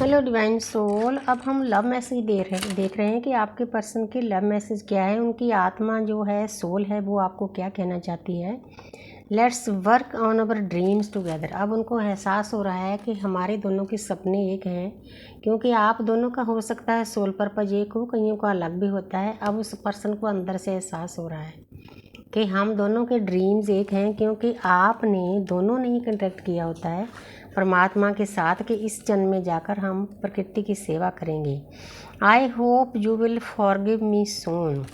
Hello divine soul. अब हम love message देख रहे हैं कि आपके पर्सन की लव मैसेज क्या है, उनकी आत्मा जो है, सोल है, वो आपको क्या कहना चाहती है। Let's work on our dreams together. अब उनको एहसास हो रहा है कि हमारे दोनों के सपने एक हैं, क्योंकि आप दोनों का हो सकता है सोल पर्पज एक हो, कईयों का अलग भी होता है। अब उस पर्सन को अंदर से एहसास हो रहा है कि हम दोनों के ड्रीम्स एक हैं, क्योंकि आपने दोनों ने ही कंटेक्ट किया होता है परमात्मा के साथ कि इस जन्म में जाकर हम प्रकृति की सेवा करेंगे। I hope you will forgive me soon.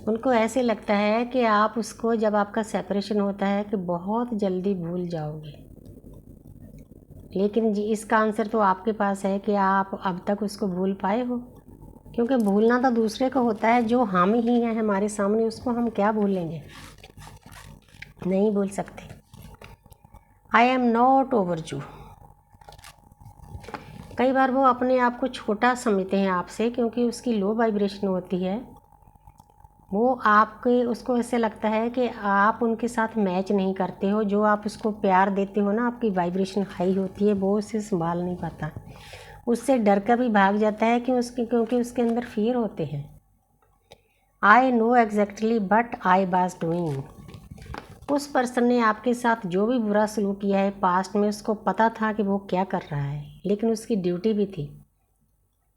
उनको ऐसे लगता है कि आप उसको, जब आपका सेपरेशन होता है, कि बहुत जल्दी भूल जाओगे। लेकिन जी इसका आंसर तो आपके पास है कि आप अब तक उसको भूल पाए हो, क्योंकि भूलना तो दूसरे को होता है। जो हम ही हैं हमारे सामने, उसको हम क्या भूलेंगे, नहीं भूल सकते। I am not over you. कई बार वो अपने आप को छोटा समझते हैं आपसे, क्योंकि उसकी लो वाइब्रेशन होती है। वो आपके, उसको ऐसे लगता है कि आप उनके साथ मैच नहीं करते हो। जो आप उसको प्यार देते हो ना, आपकी वाइब्रेशन हाई होती है, वो उसे संभाल नहीं पाता, उससे डर कर भी भाग जाता है क्योंकि उसके अंदर फियर होते हैं। I know exactly but I was doing. उस पर्सन ने आपके साथ जो भी बुरा सलूक किया है पास्ट में, उसको पता था कि वो क्या कर रहा है, लेकिन उसकी ड्यूटी भी थी।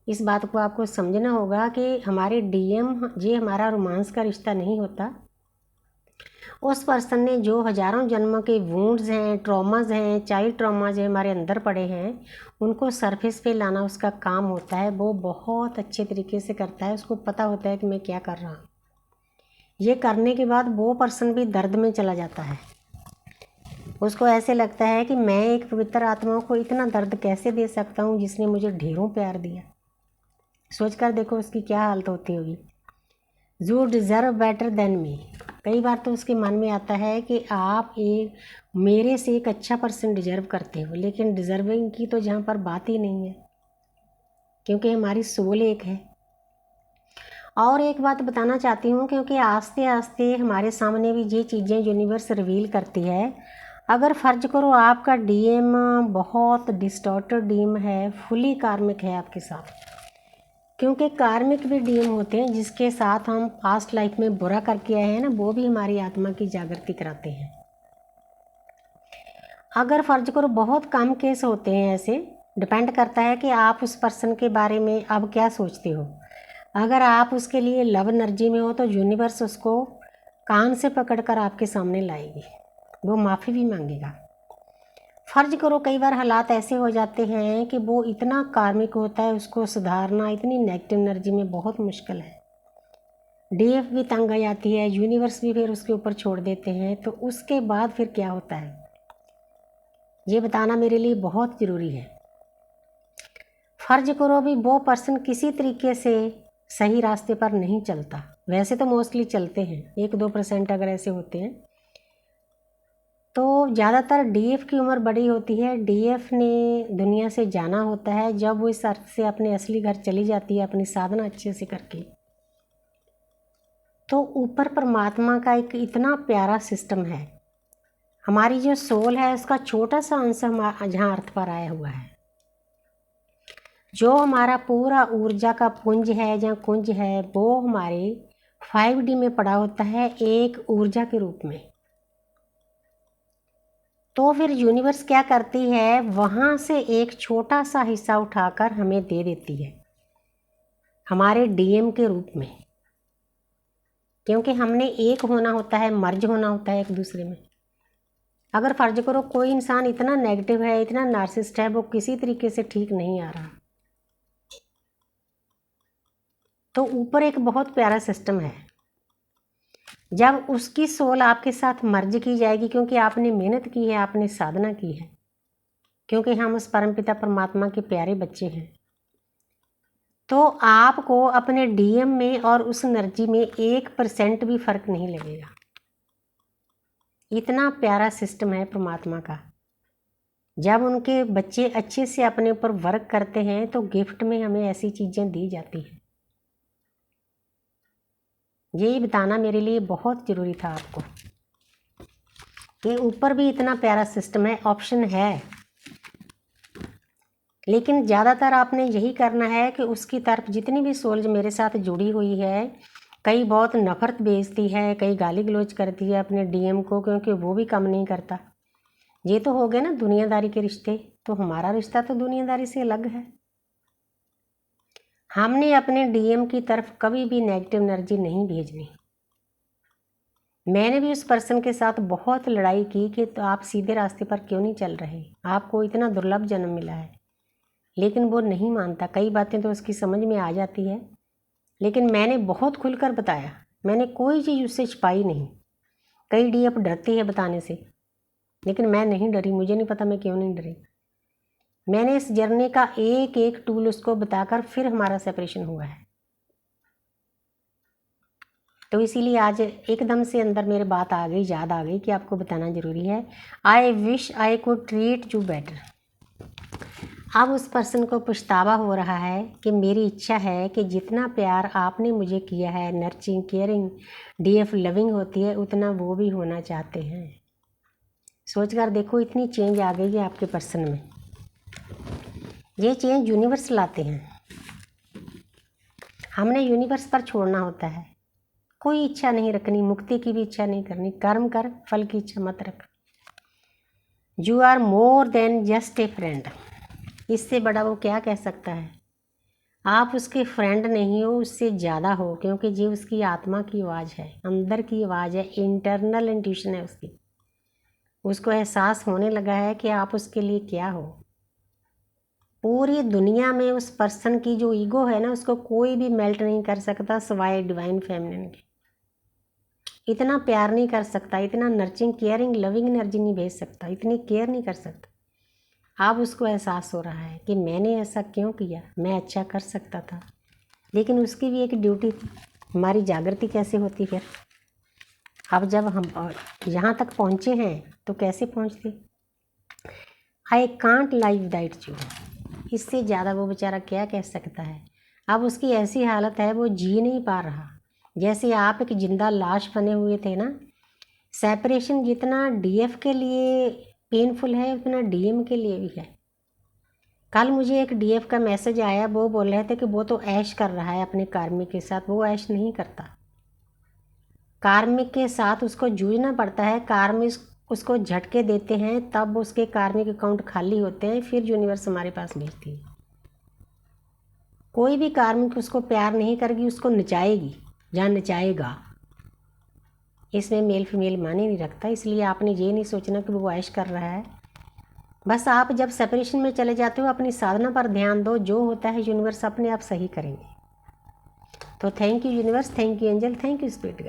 इस बात को आपको समझना होगा कि हमारे डीएम, ये हमारा रोमांस का रिश्ता नहीं होता। उस पर्सन ने जो हजारों जन्मों के वुंड्स हैं, ट्रॉमाज हैं, चाइल्ड ट्रॉमाज हैं, हमारे अंदर पड़े हैं, उनको सरफेस पे लाना उसका काम होता है। वो बहुत अच्छे तरीके से करता है। उसको पता होता है कि मैं क्या कर रहा हूँ। ये करने के बाद वो पर्सन भी दर्द में चला जाता है। उसको ऐसे लगता है कि मैं एक पवित्र आत्मा को इतना दर्द कैसे दे सकता हूँ, जिसने मुझे ढेरों प्यार दिया। सोचकर देखो उसकी क्या हालत होती होगी। You deserve better than me. कई बार तो उसके मन में आता है कि आप मेरे से एक अच्छा पर्सन डिज़र्व करते हो, लेकिन डिज़र्विंग की तो जहाँ पर बात ही नहीं है, क्योंकि हमारी सोल एक है। और एक बात बताना चाहती हूँ, क्योंकि आस्ते आस्ते हमारे सामने भी ये चीज़ें यूनिवर्स रिवील करती है। अगर फ़र्ज करो आपका डीएम बहुत डिस्टॉर्टेड डीएम है, फुली कार्मिक है आपके साथ, क्योंकि कार्मिक भी डीएम होते हैं जिसके साथ हम पास्ट लाइफ में बुरा करके आए हैं ना, वो भी हमारी आत्मा की जागृति कराते हैं। अगर फ़र्ज करो बहुत कम केस होते हैं ऐसे, डिपेंड करता है कि आप उस पर्सन के बारे में अब क्या सोचते हो। अगर आप उसके लिए लव एनर्जी में हो तो यूनिवर्स उसको कान से पकड़कर आपके सामने लाएगी, वो माफ़ी भी मांगेगा। फ़र्ज करो कई बार हालात ऐसे हो जाते हैं कि वो इतना कार्मिक होता है, उसको सुधारना इतनी नेगेटिव एनर्जी में बहुत मुश्किल है। डीएफ भी तंग आ जाती है, यूनिवर्स भी फिर उसके ऊपर छोड़ देते हैं। तो उसके बाद फिर क्या होता है, ये बताना मेरे लिए बहुत ज़रूरी है। फ़र्ज करो भी वो पर्सन किसी तरीके से सही रास्ते पर नहीं चलता, वैसे तो मोस्टली चलते हैं, 1-2% अगर ऐसे होते हैं। तो ज़्यादातर डीएफ की उम्र बड़ी होती है। डीएफ ने दुनिया से जाना होता है जब वो इस अर्थ से अपने असली घर चली जाती है, अपनी साधना अच्छे से करके। तो ऊपर परमात्मा का एक इतना प्यारा सिस्टम है। हमारी जो सोल है उसका छोटा सा अंश जहाँ अर्थ पर आया हुआ है। जो हमारा पूरा ऊर्जा का पुंज है, जहाँ कुंज है, वो हमारे 5D में पड़ा होता है एक ऊर्जा के रूप में। तो फिर यूनिवर्स क्या करती है, वहाँ से एक छोटा सा हिस्सा उठाकर हमें दे देती है हमारे डीएम के रूप में, क्योंकि हमने एक होना होता है, मर्ज होना होता है एक दूसरे में। अगर फ़र्ज करो कोई इंसान इतना नेगेटिव है, इतना नार्सिसिस्ट है, वो किसी तरीके से ठीक नहीं आ रहा, तो ऊपर एक बहुत प्यारा सिस्टम है। जब उसकी सोल आपके साथ मर्ज की जाएगी, क्योंकि आपने मेहनत की है, आपने साधना की है, क्योंकि हम उस परमपिता परमात्मा के प्यारे बच्चे हैं, तो आपको अपने डीएम में और उस एनर्जी में 1% भी फर्क नहीं लगेगा। इतना प्यारा सिस्टम है परमात्मा का। जब उनके बच्चे अच्छे से अपने ऊपर वर्क करते हैं तो गिफ्ट में हमें ऐसी चीज़ें दी जाती हैं। यही बताना मेरे लिए बहुत ज़रूरी था आपको कि ऊपर भी इतना प्यारा सिस्टम है, ऑप्शन है। लेकिन ज़्यादातर आपने यही करना है कि उसकी तरफ जितनी भी सोल्स मेरे साथ जुड़ी हुई है, कई बहुत नफ़रत भेजती है, कई गाली गलौज करती है अपने डीएम को, क्योंकि वो भी कम नहीं करता। ये तो हो गए ना दुनियादारी के रिश्ते, तो हमारा रिश्ता तो दुनियादारी से अलग है। हमने अपने डीएम की तरफ कभी भी नेगेटिव एनर्जी नहीं भेजनी। मैंने भी उस पर्सन के साथ बहुत लड़ाई की कि तो आप सीधे रास्ते पर क्यों नहीं चल रहे, आपको इतना दुर्लभ जन्म मिला है, लेकिन वो नहीं मानता। कई बातें तो उसकी समझ में आ जाती है, लेकिन मैंने बहुत खुलकर बताया, मैंने कोई चीज़ उससे छिपाई नहीं। कई डीएफ डरती है बताने से, लेकिन मैं नहीं डरी। मुझे नहीं पता मैं क्यों नहीं डरी। मैंने इस जर्नी का एक एक टूल उसको बताकर फिर हमारा सेपरेशन हुआ है। तो इसीलिए आज एकदम से अंदर मेरे बात आ गई, याद आ गई कि आपको बताना ज़रूरी है। I wish I could treat you better. अब उस पर्सन को पछतावा हो रहा है कि मेरी इच्छा है कि जितना प्यार आपने मुझे किया है, नर्चिंग केयरिंग डीएफ लविंग होती है, उतना वो भी होना चाहते हैं। सोचकर देखो, इतनी चेंज आ गई है आपके पर्सन में। ये चेंज यूनिवर्स लाते हैं, हमने यूनिवर्स पर छोड़ना होता है। कोई इच्छा नहीं रखनी, मुक्ति की भी इच्छा नहीं करनी। कर्म कर, फल की इच्छा मत रख। You are more than just a friend. इससे बड़ा वो क्या कह सकता है। आप उसके फ्रेंड नहीं हो, उससे ज़्यादा हो, क्योंकि ये उसकी आत्मा की आवाज़ है, अंदर की आवाज़ है, इंटरनल इंट्यूशन है उसकी। उसको एहसास होने लगा है कि आप उसके लिए क्या हो। पूरी दुनिया में उस पर्सन की जो ईगो है ना, उसको कोई भी मेल्ट नहीं कर सकता सिवाय डिवाइन फेमिनिन के। इतना प्यार नहीं कर सकता, इतना नर्चिंग केयरिंग लविंग एनर्जी नहीं भेज सकता, इतनी केयर नहीं कर सकता। अब उसको एहसास हो रहा है कि मैंने ऐसा क्यों किया, मैं अच्छा कर सकता था, लेकिन उसकी भी एक ड्यूटी थी। हमारी जागृति कैसे होती फिर। अब जब हम यहाँ तक पहुँचे हैं तो कैसे पहुँचते। I can't live that you. इससे ज़्यादा वो बेचारा क्या कह सकता है। अब उसकी ऐसी हालत है, वो जी नहीं पा रहा। जैसे आप एक जिंदा लाश बने हुए थे ना। सेपरेशन जितना डीएफ के लिए पेनफुल है, उतना डीएम के लिए भी है। कल मुझे एक डीएफ का मैसेज आया, वो बोल रहे थे कि वो तो ऐश कर रहा है अपने कार्मिक के साथ। वो ऐश नहीं करता, कार्मिक के साथ उसको जूझना पड़ता है। कार्मिक उसको झटके देते हैं, तब उसके कार्मिक अकाउंट खाली होते हैं, फिर यूनिवर्स हमारे पास भेजती है। कोई भी कार्मिक उसको प्यार नहीं करेगी, उसको नचाएगी या नचाएगा। इसमें मेल फीमेल माने नहीं रखता। इसलिए आपने ये नहीं सोचना कि वो ऐश कर रहा है। बस आप जब सेपरेशन में चले जाते हो, अपनी साधना पर ध्यान दो, जो होता है यूनिवर्स अपने आप सही करेंगे। तो thank you universe, thank you angel, thank you spirit guide.